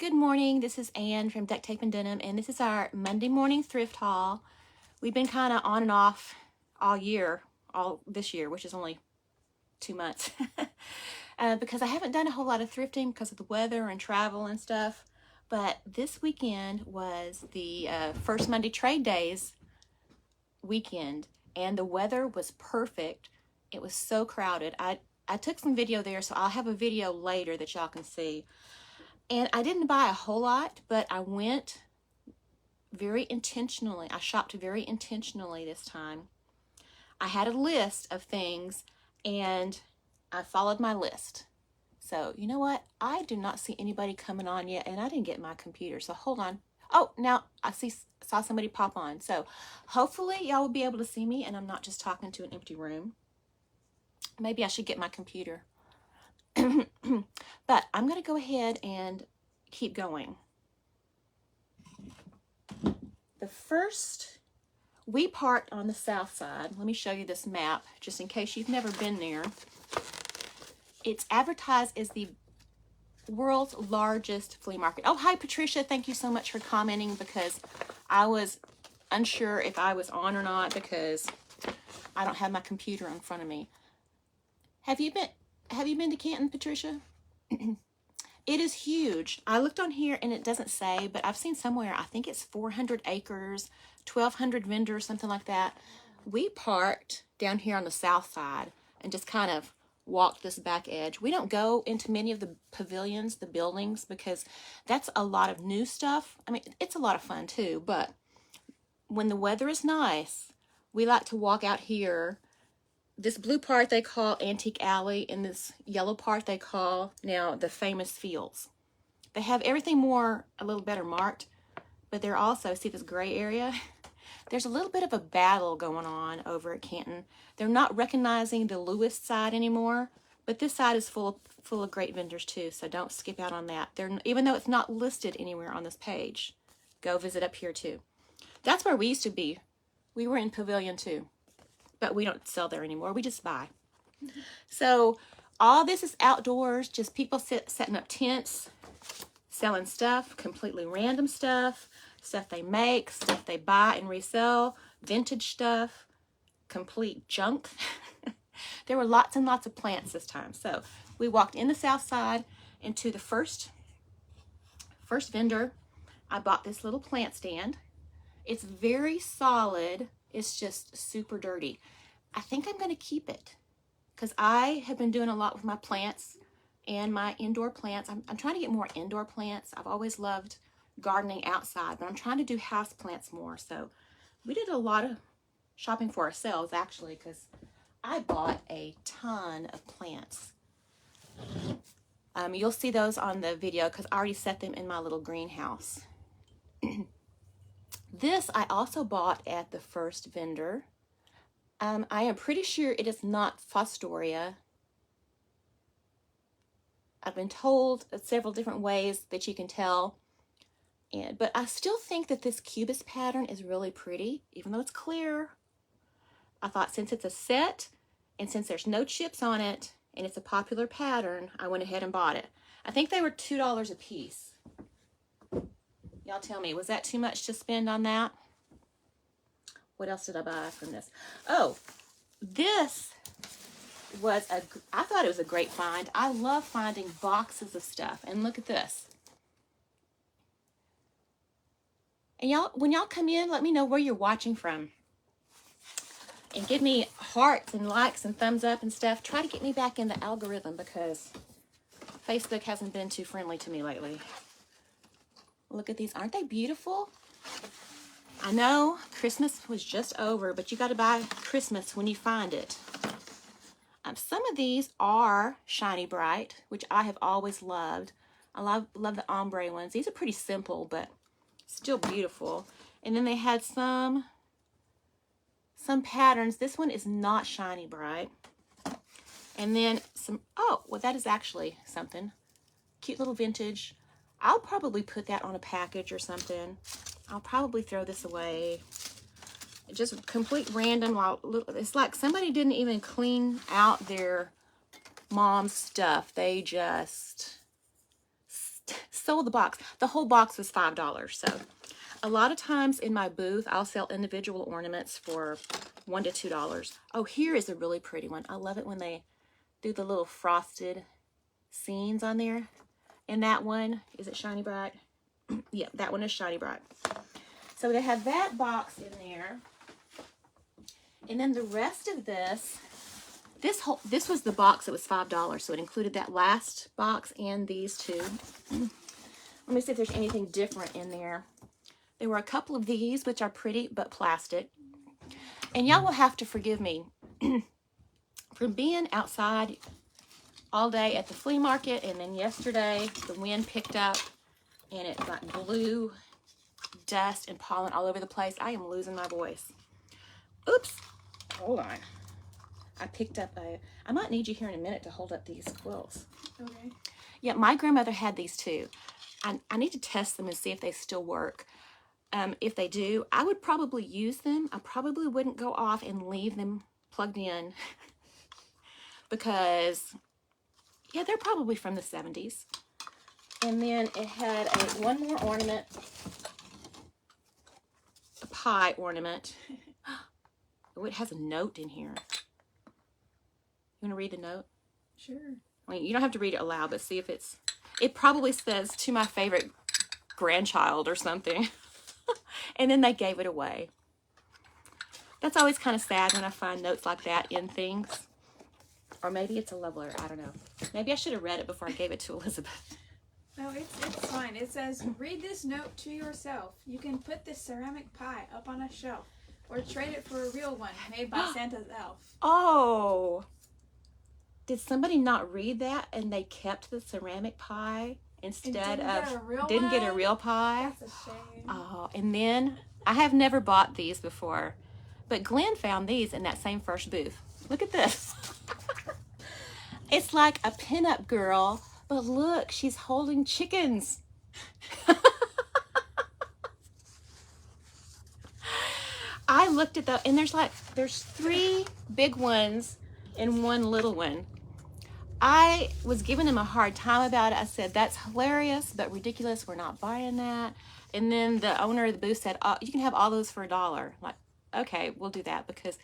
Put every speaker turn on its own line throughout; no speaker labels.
Good morning, this is Ann from Duct Tape and Denim, and this is our Monday morning thrift haul. We've been kind of on and off all this year, which is only 2 months, because I haven't done a whole lot of thrifting because of the weather and travel and stuff. But this weekend was the first Monday Trade Days weekend, and the weather was perfect. It was so crowded. I took some video there, so I'll have a video later that y'all can see. And I didn't buy a whole lot, but I went very intentionally. I shopped very intentionally this time. I had a list of things, and I followed my list. So, you know what? I do not see anybody coming on yet, and I didn't get my computer, so hold on. Oh, now I saw somebody pop on. So, hopefully y'all will be able to see me, and I'm not just talking to an empty room. Maybe I should get my computer. But I'm going to go ahead and keep going. The first, we parked on the south side. Let me show you this map, just in case you've never been there. It's advertised as the world's largest flea market. Oh, hi, Patricia. Thank you so much for commenting, because I was unsure if I was on or not because I don't have my computer in front of me. Have you been to Canton, Patricia? It is huge. I looked on here and it doesn't say, but I've seen somewhere, I think it's 400 acres, 1,200 vendors, something like that. We parked down here on the south side and just kind of walked this back edge. We don't go into many of the pavilions, the buildings, because that's a lot of new stuff. I mean, it's a lot of fun too, but when the weather is nice, we like to walk out here. This blue part they call Antique Alley, and this yellow part they call now the Famous Fields. They have everything a little better marked, but they're also, see this gray area? There's a little bit of a battle going on over at Canton. They're not recognizing the Lewis side anymore, but this side is full of great vendors too, so don't skip out on that. Even though it's not listed anywhere on this page, go visit up here too. That's where we used to be. We were in Pavilion 2. But we don't sell there anymore. We just buy. So all this is outdoors, just people setting up tents, selling stuff, completely random stuff they make, stuff they buy and resell, vintage stuff, complete junk. There were lots and lots of plants this time. So we walked in the south side into the first vendor. I bought this little plant stand. It's very solid. It's just super dirty. I think I'm going to keep it because I have been doing a lot with my plants and my indoor plants. I'm trying to get more indoor plants. I've always loved gardening outside, but I'm trying to do house plants more. So we did a lot of shopping for ourselves, actually, because I bought a ton of plants. You'll see those on the video because I already set them in my little greenhouse. This I also bought at the first vendor. I am pretty sure it is not Fostoria. I've been told several different ways that you can tell, but I still think that this cubist pattern is really pretty, even though it's clear. I thought since it's a set and since there's no chips on it and it's a popular pattern, I went ahead and bought it. I think they were $2 a piece. Y'all tell me, was that too much to spend on that? What else did I buy from this? Oh, this was I thought it was a great find. I love finding boxes of stuff. And look at this. And y'all, when y'all come in, let me know where you're watching from. And give me hearts and likes and thumbs up and stuff. Try to get me back in the algorithm because Facebook hasn't been too friendly to me lately. Look at these. Aren't they beautiful? I know Christmas was just over, but you got to buy Christmas when you find it. Some of these are Shiny Bright, which I have always loved. I love the ombre ones. These are pretty simple, but still beautiful. And then they had some patterns. This one is not Shiny Bright. And then oh, well, that is actually something. Cute little vintage. I'll probably put that on a package or something. I'll probably throw this away. Just complete random. It's like somebody didn't even clean out their mom's stuff. They just sold the box. The whole box was $5. So a lot of times in my booth, I'll sell individual ornaments for $1 to $2. Oh, here is a really pretty one. I love it when they do the little frosted scenes on there. And that one, is it Shiny Bright? Yeah, that one is Shiny Bright. So they have that box in there. And then the rest of this, this was the box that was $5. So it included that last box and these two. Let me see if there's anything different in there. There were a couple of these, which are pretty, but plastic. And y'all will have to forgive me for being outside all day at the flea market, and then yesterday the wind picked up and it like blew dust and pollen all over the place. I am losing my voice. Oops. Hold on. I picked up I might need you here in a minute to hold up these quilts.
Okay.
Yeah, my grandmother had these too. I need to test them and see if they still work. If they do, I would probably use them. I probably wouldn't go off and leave them plugged in because, yeah, they're probably from the 70s. And then it had one more ornament, a pie ornament. Oh, it has a note in here. You want to read the note?
Sure.
I mean, you don't have to read it aloud, but see if it probably says, "To my favorite grandchild" or something. And then they gave it away. That's always kind of sad when I find notes like that in things. Or maybe it's a love letter. I don't know. Maybe I should have read it before I gave it to Elizabeth.
No, it's fine. It says, "Read this note to yourself. You can put this ceramic pie up on a shelf or trade it for a real one made by Santa's elf."
Oh. Did somebody not read that and they kept the ceramic pie instead of didn't get a real pie?
That's a shame.
Oh, and then I have never bought these before, but Glenn found these in that same first booth. Look at this. It's like a pinup girl, but look, she's holding chickens. I looked at and there's 3 big ones and 1 little one. I was giving him a hard time about it. I said, "That's hilarious, but ridiculous. We're not buying that." And then the owner of the booth said, "Oh, you can have all those for $1." I'm like, okay, we'll do that because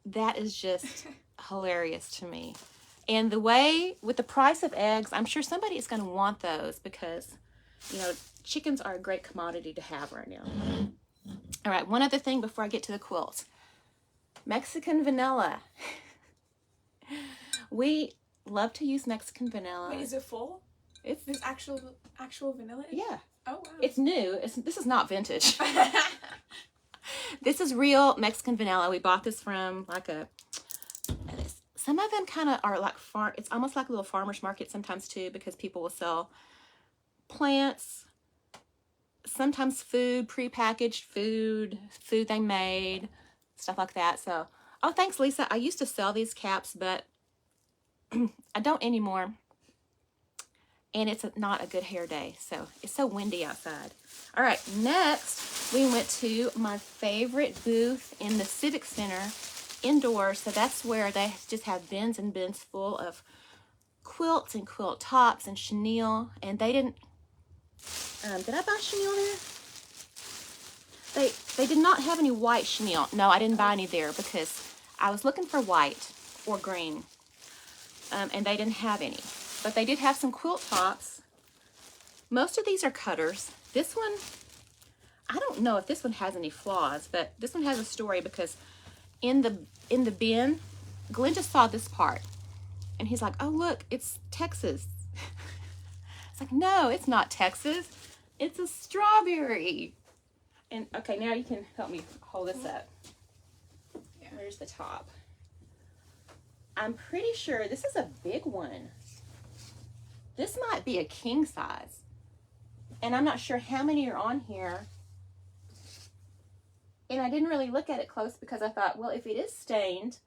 that is just hilarious to me. And the way, with the price of eggs, I'm sure somebody is going to want those because, you know, chickens are a great commodity to have right now. All right, one other thing before I get to the quilts. Mexican vanilla. We love to use Mexican vanilla.
Wait, is it full? There's actual vanilla in it?
Yeah.
Oh, wow.
It's new. This is not vintage. This is real Mexican vanilla. We bought this from some of them kind of are like it's almost like a little farmer's market sometimes too, because people will sell plants, sometimes food, prepackaged food they made, stuff like that. So, oh, thanks, Lisa. I used to sell these caps, but I don't anymore. And it's not a good hair day, so it's so windy outside. All right, next we went to my favorite booth in the Civic Center indoors. So that's where they just have bins and bins full of quilts and quilt tops and chenille. And they didn't, did I buy chenille there? They did not have any white chenille. No, I didn't buy any there because I was looking for white or green. And they didn't have any. But they did have some quilt tops. Most of these are cutters. This one, I don't know if this one has any flaws, but this one has a story because in the bin, Glenn just saw this part. And he's like, "Oh, look, it's Texas." It's like, no, it's not Texas. It's a strawberry. And, okay, now you can help me hold this up.
Yeah.
Where's the top? I'm pretty sure this is a big one. This might be a king size. And I'm not sure how many are on here. And I didn't really look at it close because I thought, well, if it is stained,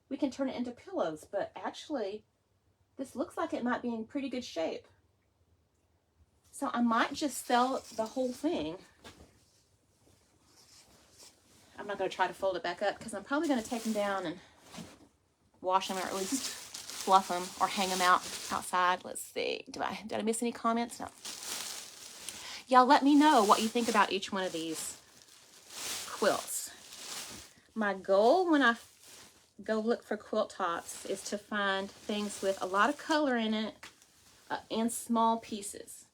we can turn it into pillows. But actually, this looks like it might be in pretty good shape. So I might just sell the whole thing. I'm not going to try to fold it back up because I'm probably going to take them down and wash them, or at least fluff them or hang them outside. Let's see. Did I miss any comments? No. Y'all let me know what you think about each one of these quilts. My goal when I go look for quilt tops is to find things with a lot of color in it and small pieces.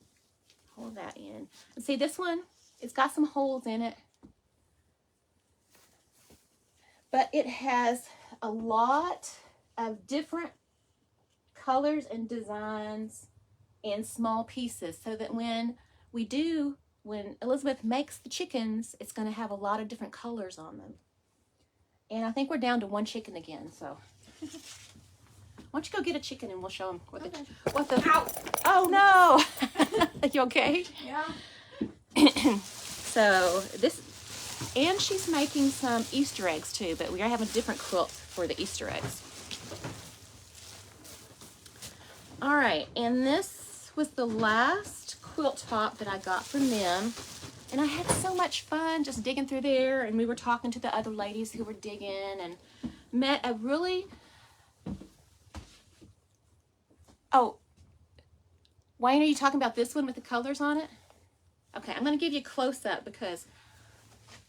Hold that in. And see, this one, it's got some holes in it, but it has a lot of different colors and designs and small pieces, so that when Elizabeth makes the chickens, it's going to have a lot of different colors on them. And I think we're down to one chicken again, so why don't you go get a chicken and we'll show them what the
Ow!
Oh no. You okay?
Yeah.
So this, and she's making some Easter eggs too, but we are having a different quilt for the Easter eggs. All right, and this was the last quilt top that I got from them. And I had so much fun just digging through there, and we were talking to the other ladies who were digging, and met a really, oh, Wayne, are you talking about this one with the colors on it? Okay, I'm going to give you a close-up because,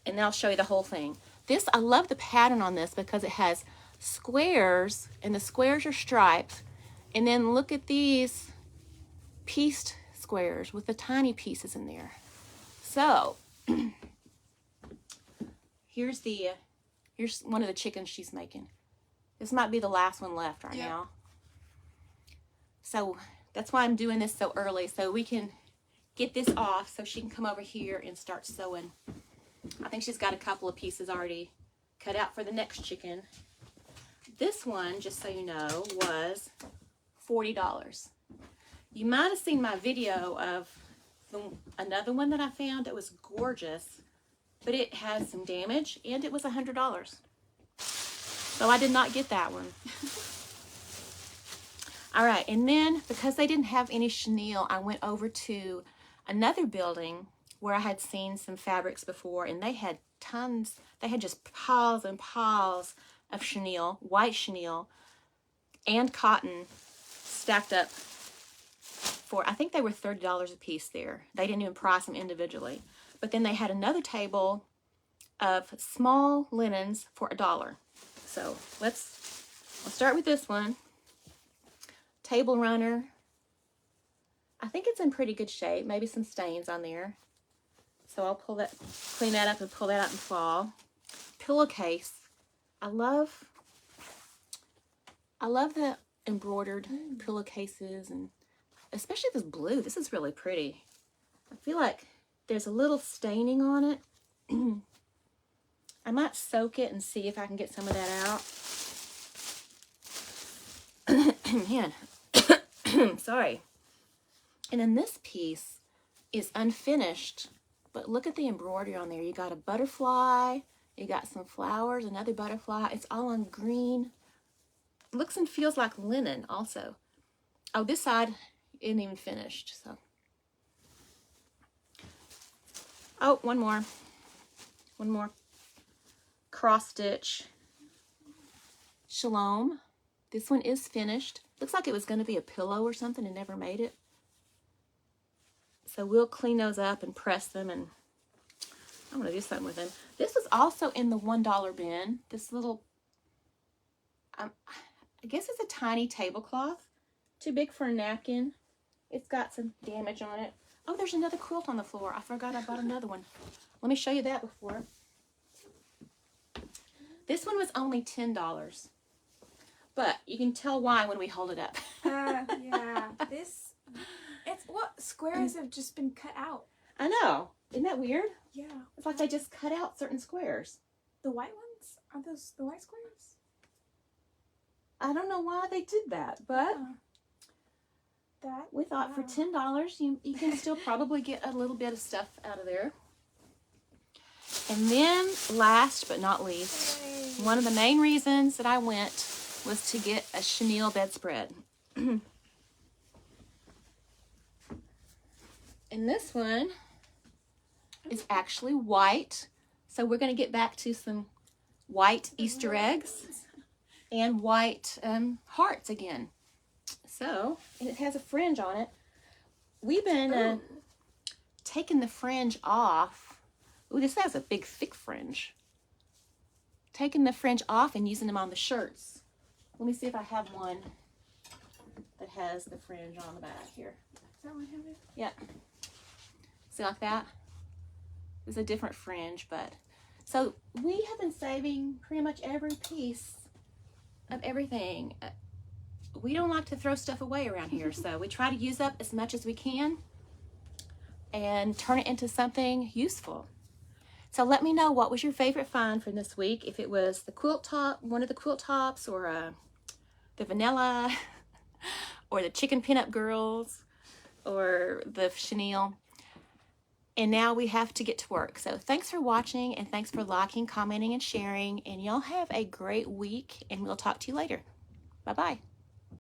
and then I'll show you the whole thing. This, I love the pattern on this because it has squares, and the squares are striped, and then look at these pieced squares with the tiny pieces in there. So, here's one of the chickens she's making. This might be the last one left right now. So, that's why I'm doing this so early, so we can get this off so she can come over here and start sewing. I think she's got a couple of pieces already cut out for the next chicken. This one, just so you know, was $40. You might have seen my video of another one that I found that was gorgeous, but it had some damage and it was $100. So I did not get that one. All right, and then because they didn't have any chenille, I went over to another building where I had seen some fabrics before, and they had tons, they had just piles and piles of chenille, white chenille, and cotton stacked up for, I think they were $30 a piece there. They didn't even price them individually. But then they had another table of small linens for $1. So we'll start with this one. Table runner. I think it's in pretty good shape. Maybe some stains on there. So I'll clean that up and pull that out in fall. Pillowcase. I love the embroidered pillowcases, and especially this blue. This is really pretty. I feel like there's a little staining on it. I might soak it and see if I can get some of that out. Man. Sorry. And then this piece is unfinished, but look at the embroidery on there. You got a butterfly, you got some flowers, another butterfly. It's all on green. Looks and feels like linen also. Oh, this side isn't even finished, so. Oh, one more. One more. Cross stitch. Shalom. This one is finished. Looks like it was going to be a pillow or something and never made it. So we'll clean those up and press them, and I'm going to do something with them. This was also in the $1 bin. This little, I guess it's a tiny tablecloth. Too big for a napkin. It's got some damage on it. Oh, there's another quilt on the floor. I forgot I bought another one. Let me show you that before. This one was only $10. But you can tell why when we hold it up.
Yeah. It's what squares have just been cut out.
I know. Isn't that weird?
Yeah.
It's like they just cut out certain squares.
The white ones? Are those the white squares?
I don't know why they did that, but we thought for $10 you can still probably get a little bit of stuff out of there. And then last but not least, one of the main reasons that I went was to get a chenille bedspread. And this one is actually white. So we're going to get back to some white Easter eggs and white hearts again. So, and it has a fringe on it. We've been taking the fringe off. Ooh, this has a big thick fringe. Taking the fringe off and using them on the shirts. Let me see if I have one that has the fringe on the back here.
Does that one have it?
Yep. See, like that? It's a different fringe, but so we have been saving pretty much every piece of everything. We don't like to throw stuff away around here, so we try to use up as much as we can and turn it into something useful. So let me know, what was your favorite find from this week? If it was the quilt top, one of the quilt tops, or the vanilla, or the chicken pinup girls, or the chenille. And now we have to get to work. So thanks for watching, and thanks for liking, commenting, and sharing. And y'all have a great week, and we'll talk to you later. Bye-bye.